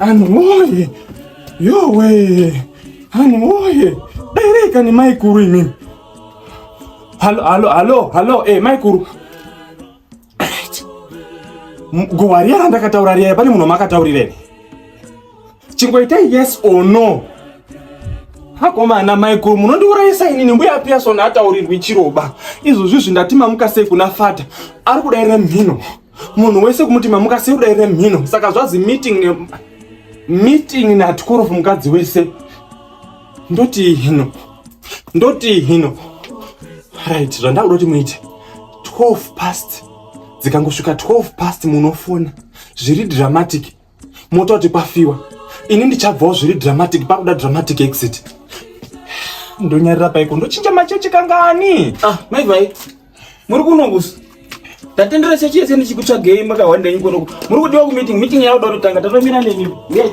Anoye. Yo we. Anoye. Dereka ni maikuru imi. Hello. Maikuru. Gore ndakataurira pane munhu makataurira. Chingoita yes or no. Hakomana Maikuru munondiurayisa inini mbuya Pearson ataurirwi chiroba. Izvozvi zvindatima mukasei kuna fata. Ari kudaira mhino. Munhu wese kumutima mukasei kudaira mhino. Saka zvazi meeting na 12 mukadzi wese. Ndoti hino. Right, zvandakuda kuti muite 12 past. Dzikangosvika 12 past munofona. Zviri dramatic. Mototi kwafiwa. Ini ndichabvawo zviri dramatic pakuda dramatic exit. Ndonyarira paiko ndochinja machechi kangani. Maivai. Muri kunongusa. Tatendera chechi yese ndichikutsvagei makawanda ingono. Muri kudiwa ku meeting yakuda kutanga tatomira neni. Ndiye